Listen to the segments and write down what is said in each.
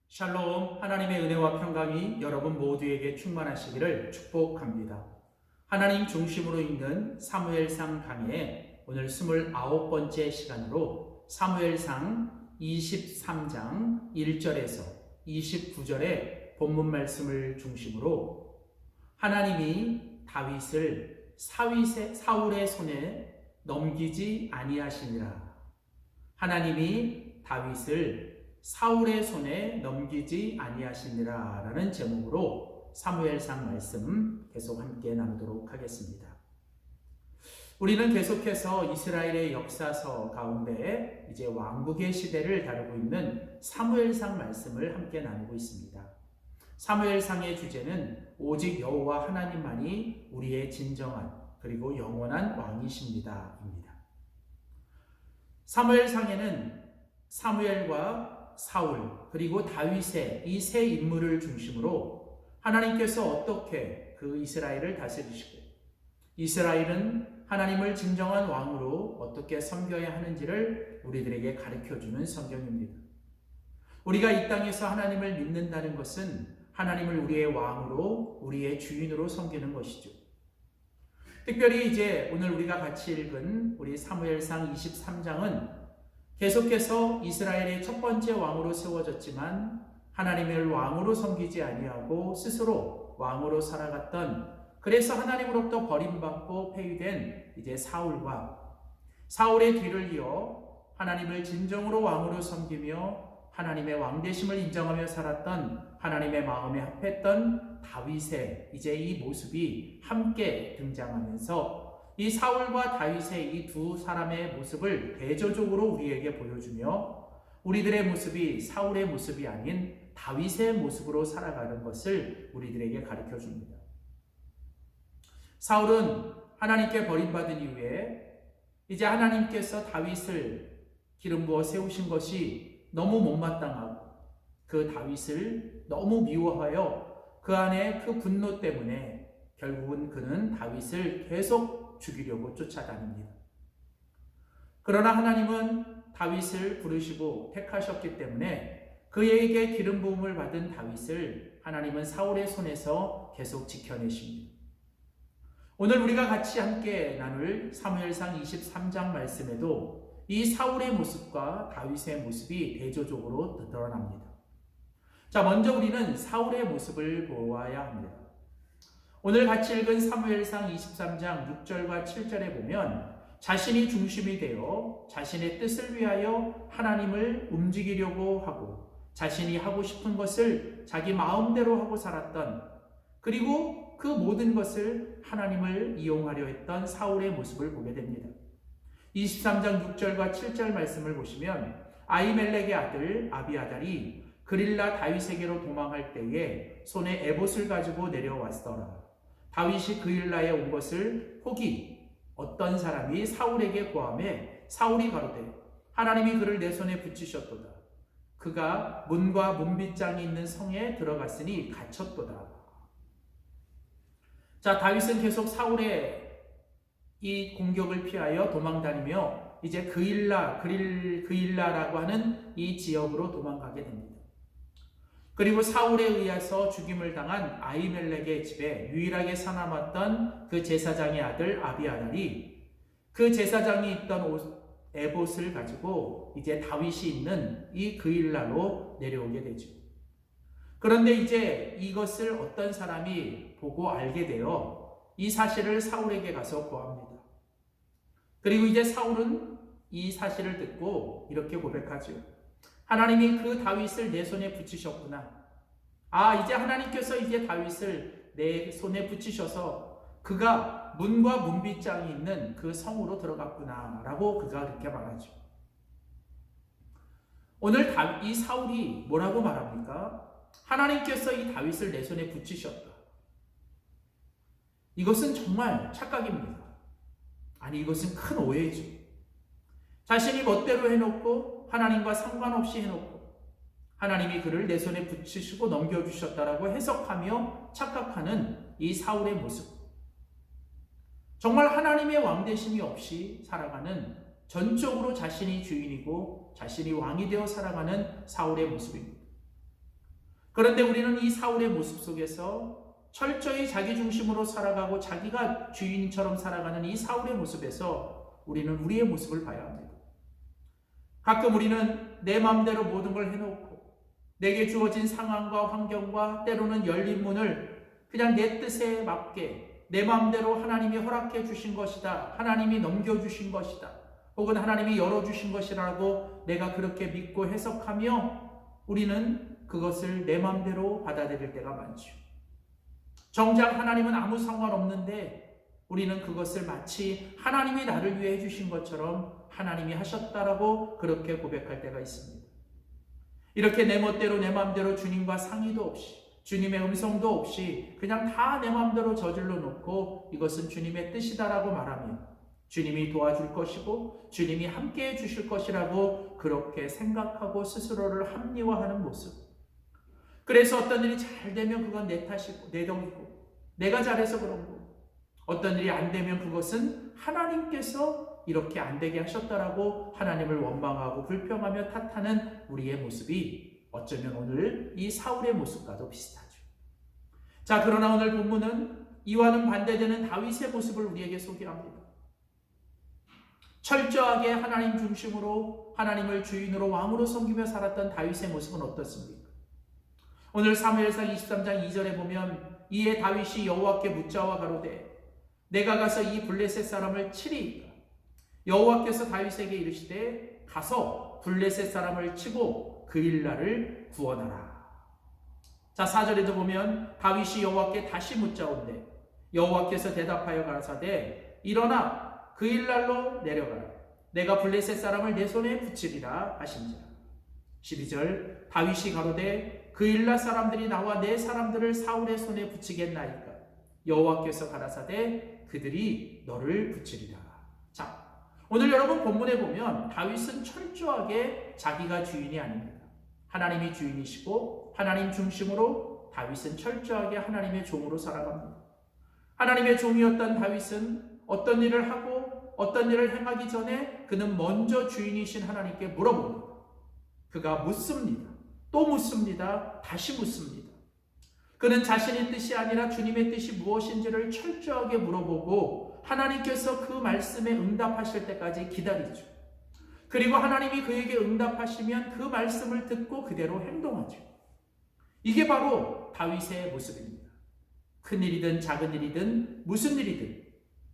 샬롬, 하나님의 은혜와 평강이 여러분 모두에게 충만하시기를 축복합니다. 하나님 중심으로 읽는 사무엘상 강의 오늘 29번째 시간으로 사무엘상 23장 1절에서 29절의 본문 말씀을 중심으로 하나님이 다윗을 사울의 손에 넘기지 아니하시니라. 하나님이 다윗을 사울의 손에 넘기지 아니하시니라 라는 제목으로 사무엘상 말씀 계속 함께 나누도록 하겠습니다. 우리는 계속해서 이스라엘의 역사서 가운데 이제 왕국의 시대를 다루고 있는 사무엘상 말씀을 함께 나누고 있습니다. 사무엘상의 주제는 오직 여호와 하나님만이 우리의 진정한 그리고 영원한 왕이십니다 입니다. 사무엘상에는 사무엘과 사울 그리고 다윗의 이 세 인물을 중심으로 하나님께서 어떻게 그 이스라엘을 다스리시고 이스라엘은 하나님을 진정한 왕으로 어떻게 섬겨야 하는지를 우리들에게 가르쳐주는 성경입니다. 우리가 이 땅에서 하나님을 믿는다는 것은 하나님을 우리의 왕으로 우리의 주인으로 섬기는 것이죠. 특별히 이제 오늘 우리가 같이 읽은 우리 사무엘상 23장은 계속해서 이스라엘의 첫 번째 왕으로 세워졌지만 하나님을 왕으로 섬기지 아니하고 스스로 왕으로 살아갔던, 그래서 하나님으로부터 버림받고 폐위된 이제 사울과 사울의 뒤를 이어 하나님을 진정으로 왕으로 섬기며 하나님의 왕되심을 인정하며 살았던, 하나님의 마음에 합했던 다윗의 이제 이 모습이 함께 등장하면서 이 사울과 다윗의 이 두 사람의 모습을 대조적으로 우리에게 보여주며 우리들의 모습이 사울의 모습이 아닌 다윗의 모습으로 살아가는 것을 우리들에게 가르쳐 줍니다. 사울은 하나님께 버림받은 이후에 이제 하나님께서 다윗을 기름 부어 세우신 것이 너무 못마땅하고 그 다윗을 너무 미워하여 그 안에 그 분노 때문에 결국은 그는 다윗을 계속 죽이려고 쫓아다닙니다. 그러나 하나님은 다윗을 부르시고 택하셨기 때문에 그에게 기름 부음을 받은 다윗을 하나님은 사울의 손에서 계속 지켜내십니다. 오늘 우리가 같이 함께 나눌 사무엘상 23장 말씀에도 이 사울의 모습과 다윗의 모습이 대조적으로 드러납니다. 자, 먼저 우리는 사울의 모습을 보아야 합니다. 오늘 같이 읽은 사무엘상 23장 6절과 7절에 보면 자신이 중심이 되어 자신의 뜻을 위하여 하나님을 움직이려고 하고 자신이 하고 싶은 것을 자기 마음대로 하고 살았던, 그리고 그 모든 것을 하나님을 이용하려 했던 사울의 모습을 보게 됩니다. 23장 6절과 7절 말씀을 보시면 아히멜렉의 아들 아비아달이 그릴라 다윗에게로 도망할 때에 손에 에봇을 가지고 내려왔더라. 다윗이 그릴라에 온 것을 혹이 어떤 사람이 사울에게 고하매 사울이 가로되 하나님이 그를 내 손에 붙이셨도다. 그가 문과 문빗장이 있는 성에 들어갔으니 갇혔도다. 자, 다윗은 계속 사울의 이 공격을 피하여 도망다니며 이제 그일라라고 하는 이 지역으로 도망가게 됩니다. 그리고 사울에 의해서 죽임을 당한 아히멜렉의 집에 유일하게 살아남았던 그 제사장의 아들 아비아달이 그 제사장이 있던 에봇을 가지고 이제 다윗이 있는 이 그일라로 내려오게 되죠. 그런데 이제 이것을 어떤 사람이 보고 알게 되어 이 사실을 사울에게 가서 고합니다. 그리고 이제 사울은 이 사실을 듣고 이렇게 고백하죠. 하나님이 그 다윗을 내 손에 붙이셨구나. 이제 하나님께서 이제 다윗을 내 손에 붙이셔서 그가 문과 문빗장이 있는 그 성으로 들어갔구나 라고 그가 그렇게 말하죠. 오늘 이 사울이 뭐라고 말합니까? 하나님께서 이 다윗을 내 손에 붙이셨다. 이것은 정말 착각입니다. 아니, 이것은 큰 오해죠. 자신이 멋대로 해놓고 하나님과 상관없이 해놓고 하나님이 그를 내 손에 붙이시고 넘겨주셨다라고 해석하며 착각하는 이 사울의 모습. 정말 하나님의 왕되심이 없이 살아가는, 전적으로 자신이 주인이고 자신이 왕이 되어 살아가는 사울의 모습입니다. 그런데 우리는 이 사울의 모습 속에서 철저히 자기 중심으로 살아가고 자기가 주인처럼 살아가는 이 사울의 모습에서 우리는 우리의 모습을 봐야 합니다. 가끔 우리는 내 마음대로 모든 걸 해놓고 내게 주어진 상황과 환경과 때로는 열린 문을 그냥 내 뜻에 맞게 내 마음대로 하나님이 허락해 주신 것이다, 하나님이 넘겨주신 것이다, 혹은 하나님이 열어주신 것이라고 내가 그렇게 믿고 해석하며 우리는 그것을 내 마음대로 받아들일 때가 많죠. 정작 하나님은 아무 상관없는데 우리는 그것을 마치 하나님이 나를 위해 해주신 것처럼 하나님이 하셨다라고 그렇게 고백할 때가 있습니다. 이렇게 내 멋대로 내 마음대로 주님과 상의도 없이 주님의 음성도 없이 그냥 다 내 마음대로 저질러 놓고 이것은 주님의 뜻이다라고 말하며 주님이 도와줄 것이고 주님이 함께해 주실 것이라고 그렇게 생각하고 스스로를 합리화하는 모습. 그래서 어떤 일이 잘 되면 그건 내 탓이고 내 덕이고 내가 잘해서 그런 거고, 어떤 일이 안 되면 그것은 하나님께서 이렇게 안 되게 하셨다라고 하나님을 원망하고 불평하며 탓하는 우리의 모습이 어쩌면 오늘 이 사울의 모습과도 비슷하죠. 자, 그러나 오늘 본문은 이와는 반대되는 다윗의 모습을 우리에게 소개합니다. 철저하게 하나님 중심으로 하나님을 주인으로 왕으로 섬기며 살았던 다윗의 모습은 어떻습니까? 오늘 사무엘상 23장 2절에 보면 이에 다윗이 여호와께 묻자와 가로되 내가 가서 이 블레셋 사람을 치리이까? 여호와께서 다윗에게 이르시되 가서 블레셋 사람을 치고 그일라를 구원하라. 자, 4절에도 보면 다윗이 여호와께 다시 묻자온대 여호와께서 대답하여 가라사대 일어나 그일랄로 내려가라. 내가 블레셋 사람을 내 손에 붙이리라 하신지라. 12절 다윗이 가로되 그일라 사람들이 나와 내 사람들을 사울의 손에 붙이겠나이까? 여호와께서 가라사대 그들이 너를 붙이리라. 자, 오늘 여러분 본문에 보면 다윗은 철저하게 자기가 주인이 아닙니다. 하나님이 주인이시고 하나님 중심으로 다윗은 철저하게 하나님의 종으로 살아갑니다. 하나님의 종이었던 다윗은 어떤 일을 하고 어떤 일을 행하기 전에 그는 먼저 주인이신 하나님께 물어봅니다. 그가 묻습니다. 또 묻습니다. 다시 묻습니다. 그는 자신의 뜻이 아니라 주님의 뜻이 무엇인지를 철저하게 물어보고 하나님께서 그 말씀에 응답하실 때까지 기다리죠. 그리고 하나님이 그에게 응답하시면 그 말씀을 듣고 그대로 행동하죠. 이게 바로 다윗의 모습입니다. 큰 일이든 작은 일이든 무슨 일이든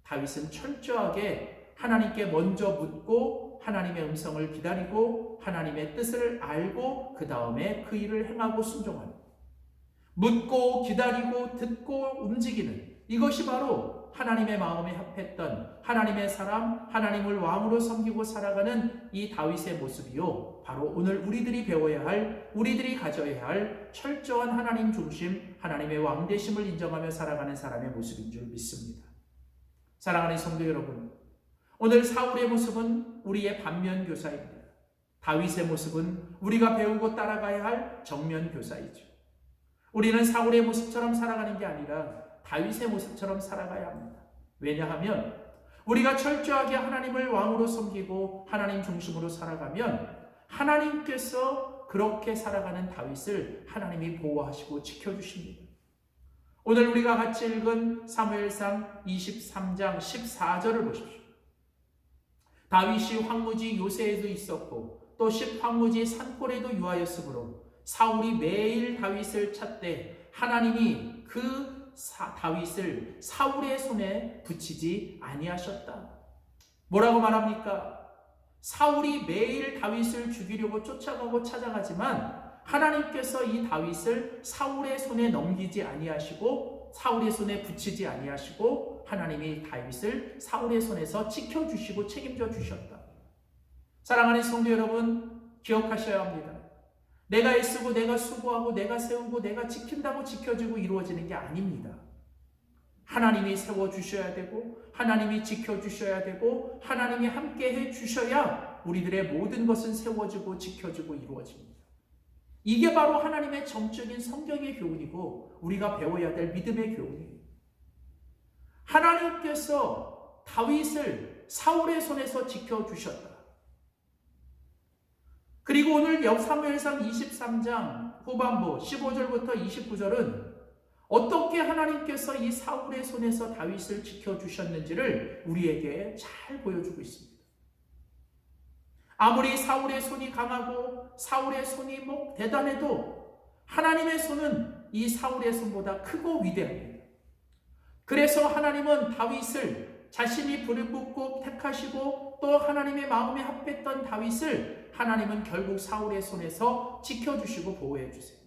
다윗은 철저하게 하나님께 먼저 묻고 하나님의 음성을 기다리고 하나님의 뜻을 알고 그 다음에 그 일을 행하고 순종합니다. 묻고 기다리고 듣고 움직이는 이것이 바로 하나님의 마음에 합했던 하나님의 사람, 하나님을 왕으로 섬기고 살아가는 이 다윗의 모습이요, 바로 오늘 우리들이 배워야 할, 우리들이 가져야 할 철저한 하나님 중심, 하나님의 왕되심을 인정하며 살아가는 사람의 모습인 줄 믿습니다. 사랑하는 성도 여러분, 오늘 사울의 모습은 우리의 반면 교사입니다. 다윗의 모습은 우리가 배우고 따라가야 할 정면 교사이죠. 우리는 사울의 모습처럼 살아가는 게 아니라 다윗의 모습처럼 살아가야 합니다. 왜냐하면 우리가 철저하게 하나님을 왕으로 섬기고 하나님 중심으로 살아가면 하나님께서 그렇게 살아가는 다윗을 하나님이 보호하시고 지켜주십니다. 오늘 우리가 같이 읽은 사무엘상 23장 14절을 보십시오. 다윗이 황무지 요새에도 있었고 또 황무지 산골에도 유하였으므로 사울이 매일 다윗을 찾되 하나님이 그 다윗을 사울의 손에 붙이지 아니하셨다. 뭐라고 말합니까? 사울이 매일 다윗을 죽이려고 쫓아가고 찾아가지만 하나님께서 이 다윗을 사울의 손에 넘기지 아니하시고 사울의 손에 붙이지 아니하시고 하나님이 다윗을 사울의 손에서 지켜주시고 책임져 주셨다. 사랑하는 성도 여러분, 기억하셔야 합니다. 내가 애쓰고 내가 수고하고 내가 세우고 내가 지킨다고 지켜지고 이루어지는 게 아닙니다. 하나님이 세워주셔야 되고 하나님이 지켜주셔야 되고 하나님이 함께해 주셔야 우리들의 모든 것은 세워지고 지켜지고 이루어집니다. 이게 바로 하나님의 정적인 성경의 교훈이고 우리가 배워야 될 믿음의 교훈이에요. 하나님께서 다윗을 사울의 손에서 지켜주셨다. 그리고 오늘 사무엘상 23장 후반부 15절부터 29절은 어떻게 하나님께서 이 사울의 손에서 다윗을 지켜주셨는지를 우리에게 잘 보여주고 있습니다. 아무리 사울의 손이 강하고 사울의 손이 대단해도 하나님의 손은 이 사울의 손보다 크고 위대합니다. 그래서 하나님은 다윗을 자신이 불을 붓고 택하시고 또 하나님의 마음에 합했던 다윗을 하나님은 결국 사울의 손에서 지켜주시고 보호해 주세요.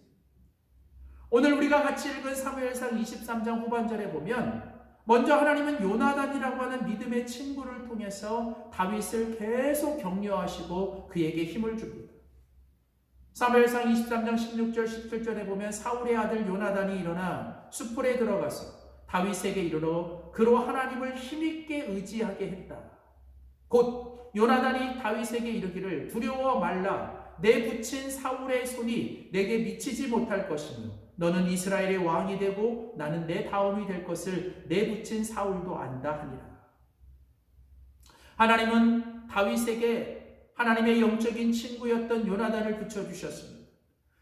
오늘 우리가 같이 읽은 사무엘상 23장 후반절에 보면 먼저 하나님은 요나단이라고 하는 믿음의 친구를 통해서 다윗을 계속 격려하시고 그에게 힘을 줍니다. 사무엘상 23장 16절 17절에 보면 사울의 아들 요나단이 일어나 숯불에 들어가서 다윗에게 이르러 그로 하나님을 힘있게 의지하게 했다. 곧 요나단이 다윗에게 이르기를 두려워 말라. 내 붙인 사울의 손이 내게 미치지 못할 것이며 너는 이스라엘의 왕이 되고 나는 내 다음이 될 것을 내 붙인 사울도 안다 하니라. 하나님은 다윗에게 하나님의 영적인 친구였던 요나단을 붙여주셨습니다.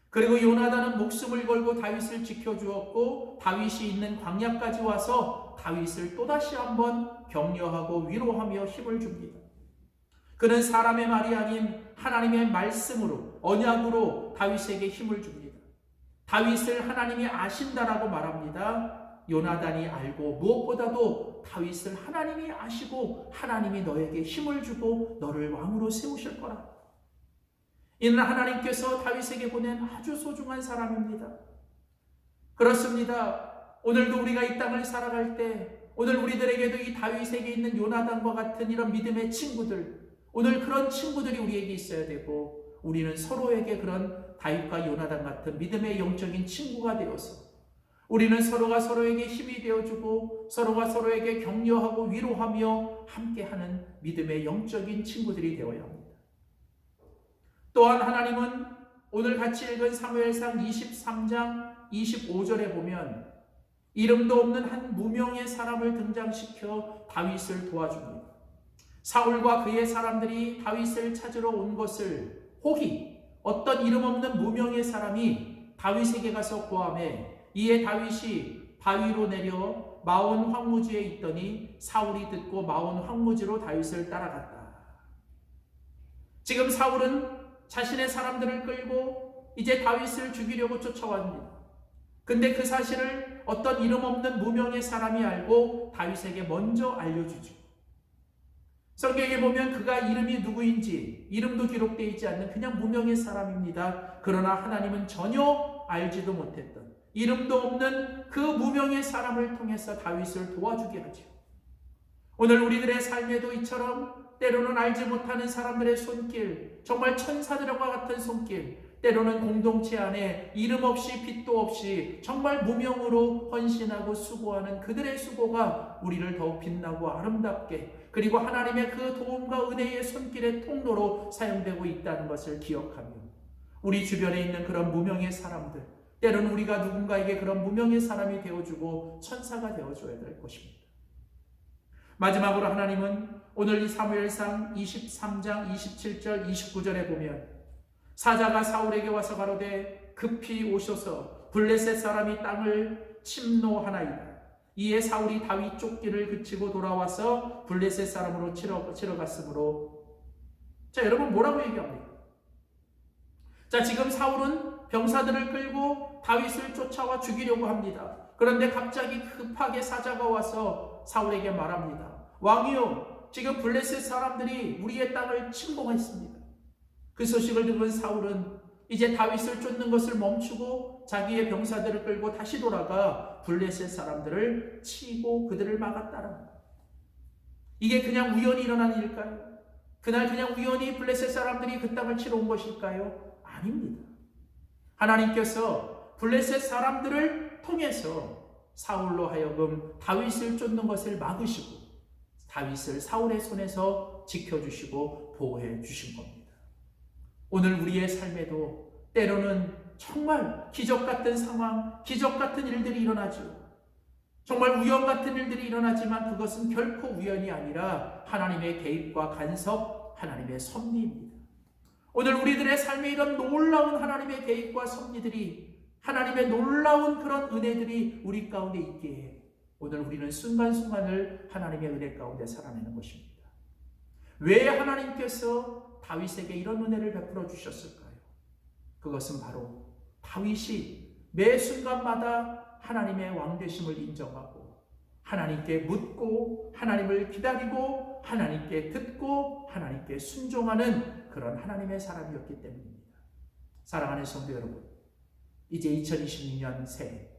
그리고 요나단은 목숨을 걸고 다윗을 지켜주었고 다윗이 있는 광야까지 와서 다윗을 또다시 한번 격려하고 위로하며 힘을 줍니다. 그는 사람의 말이 아닌 하나님의 말씀으로 언약으로 다윗에게 힘을 줍니다. 다윗을 하나님이 아신다라고 말합니다. 요나단이 알고 무엇보다도 다윗을 하나님이 아시고 하나님이 너에게 힘을 주고 너를 왕으로 세우실 거라. 이는 하나님께서 다윗에게 보낸 아주 소중한 사람입니다. 그렇습니다. 오늘도 우리가 이 땅을 살아갈 때 오늘 우리들에게도 이 다윗에게 있는 요나단과 같은 이런 믿음의 친구들, 오늘 그런 친구들이 우리에게 있어야 되고 우리는 서로에게 그런 다윗과 요나단 같은 믿음의 영적인 친구가 되어서 우리는 서로가 서로에게 힘이 되어주고 서로가 서로에게 격려하고 위로하며 함께하는 믿음의 영적인 친구들이 되어야 합니다. 또한 하나님은 오늘 같이 읽은 사무엘상 23장 25절에 보면 이름도 없는 한 무명의 사람을 등장시켜 다윗을 도와줍니다. 사울과 그의 사람들이 다윗을 찾으러 온 것을 혹이 어떤 이름 없는 무명의 사람이 다윗에게 가서 고하매 이에 다윗이 바위로 내려 마온 황무지에 있더니 사울이 듣고 마온 황무지로 다윗을 따라갔다. 지금 사울은 자신의 사람들을 끌고 이제 다윗을 죽이려고 쫓아왔습니다. 근데 그 사실을 어떤 이름 없는 무명의 사람이 알고 다윗에게 먼저 알려주죠. 성경에 보면 그가 이름이 누구인지 이름도 기록되어 있지 않는 그냥 무명의 사람입니다. 그러나 하나님은 전혀 알지도 못했던 이름도 없는 그 무명의 사람을 통해서 다윗을 도와주게 하죠. 오늘 우리들의 삶에도 이처럼 때로는 알지 못하는 사람들의 손길, 정말 천사들과 같은 손길, 때로는 공동체 안에 이름 없이 빛도 없이 정말 무명으로 헌신하고 수고하는 그들의 수고가 우리를 더욱 빛나고 아름답게 그리고 하나님의 그 도움과 은혜의 손길의 통로로 사용되고 있다는 것을 기억하며 우리 주변에 있는 그런 무명의 사람들, 때로는 우리가 누군가에게 그런 무명의 사람이 되어주고 천사가 되어줘야 될 것입니다. 마지막으로 하나님은 오늘 이 사무엘상 23장 27절 29절에 보면 사자가 사울에게 와서 가로되 급히 오셔서 블레셋 사람이 땅을 침노하나이다. 이에 사울이 다윗 쫓기를 그치고 돌아와서 블레셋 사람으로 치러 갔으므로 자 여러분 뭐라고 얘기합니까? 자 지금 사울은 병사들을 끌고 다윗을 쫓아와 죽이려고 합니다. 그런데 갑자기 급하게 사자가 와서 사울에게 말합니다. 왕이요 지금 블레셋 사람들이 우리의 땅을 침공했습니다. 그 소식을 들은 사울은 이제 다윗을 쫓는 것을 멈추고 자기의 병사들을 끌고 다시 돌아가 블레셋 사람들을 치고 그들을 막았다랍니다. 이게 그냥 우연히 일어난 일일까요? 그날 그냥 우연히 블레셋 사람들이 그 땅을 치러 온 것일까요? 아닙니다. 하나님께서 블레셋 사람들을 통해서 사울로 하여금 다윗을 쫓는 것을 막으시고 다윗을 사울의 손에서 지켜주시고 보호해 주신 겁니다. 오늘 우리의 삶에도 때로는 정말 기적 같은 상황, 기적 같은 일들이 일어나죠. 정말 우연 같은 일들이 일어나지만 그것은 결코 우연이 아니라 하나님의 개입과 간섭, 하나님의 섭리입니다. 오늘 우리들의 삶에 이런 놀라운 하나님의 계획과 섭리들이, 하나님의 놀라운 그런 은혜들이 우리 가운데 있기에 오늘 우리는 순간순간을 하나님의 은혜 가운데 살아내는 것입니다. 왜 하나님께서 다윗에게 이런 은혜를 베풀어 주셨을까요? 그것은 바로 다윗이 매 순간마다 하나님의 왕되심을 인정하고 하나님께 묻고 하나님을 기다리고 하나님께 듣고 하나님께 순종하는 그런 하나님의 사람이었기 때문입니다. 사랑하는 성도 여러분, 이제 2026년 새해,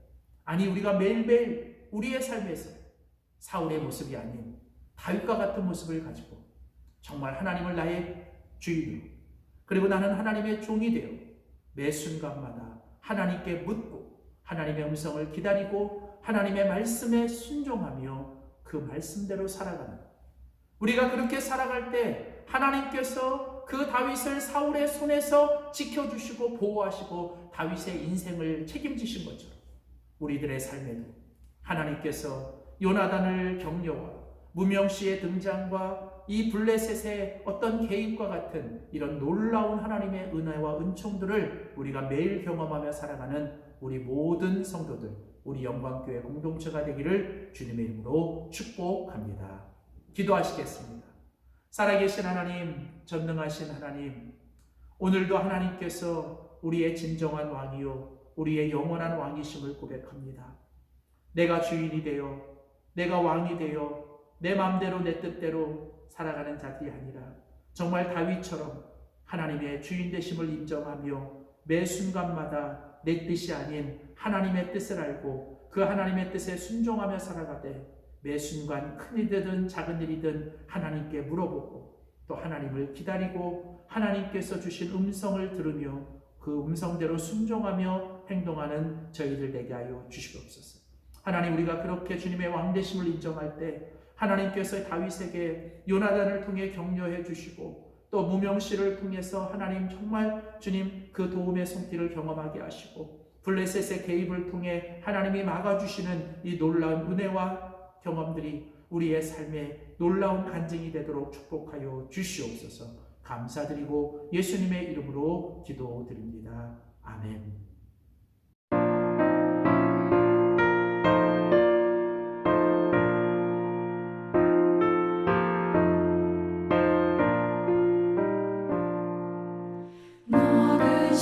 아니 우리가 매일매일 우리의 삶에서 사울의 모습이 아닌 다윗과 같은 모습을 가지고 정말 하나님을 나의 주인으로, 그리고 나는 하나님의 종이 되어 매 순간마다 하나님께 묻고 하나님의 음성을 기다리고 하나님의 말씀에 순종하며 그 말씀대로 살아가는, 우리가 그렇게 살아갈 때 하나님께서 그 다윗을 사울의 손에서 지켜주시고 보호하시고 다윗의 인생을 책임지신 것처럼 우리들의 삶에도 하나님께서 요나단을 격려와 무명시의 등장과 이 블레셋의 어떤 개입과 같은 이런 놀라운 하나님의 은혜와 은총들을 우리가 매일 경험하며 살아가는 우리 모든 성도들, 우리 영광교회 공동체가 되기를 주님의 이름으로 축복합니다. 기도하시겠습니다. 살아계신 하나님, 전능하신 하나님, 오늘도 하나님께서 우리의 진정한 왕이요 우리의 영원한 왕이심을 고백합니다. 내가 주인이 되어 내가 왕이 되어 내 마음대로 내 뜻대로 살아가는 자들이 아니라 정말 다윗처럼 하나님의 주인 되심을 인정하며 매 순간마다 내 뜻이 아닌 하나님의 뜻을 알고 그 하나님의 뜻에 순종하며 살아가되 매 순간 큰 일이든 작은 일이든 하나님께 물어보고 또 하나님을 기다리고 하나님께서 주신 음성을 들으며 그 음성대로 순종하며 행동하는 저희들 되게 하여 주시옵소서. 하나님, 우리가 그렇게 주님의 왕되심을 인정할 때 하나님께서 다윗에게 요나단을 통해 격려해 주시고 또 무명시를 통해서 하나님 정말 주님 그 도움의 손길을 경험하게 하시고 블레셋의 개입을 통해 하나님이 막아주시는 이 놀라운 은혜와 경험들이 우리의 삶에 놀라운 간증이 되도록 축복하여 주시옵소서. 감사드리고 예수님의 이름으로 기도드립니다. 아멘. 너를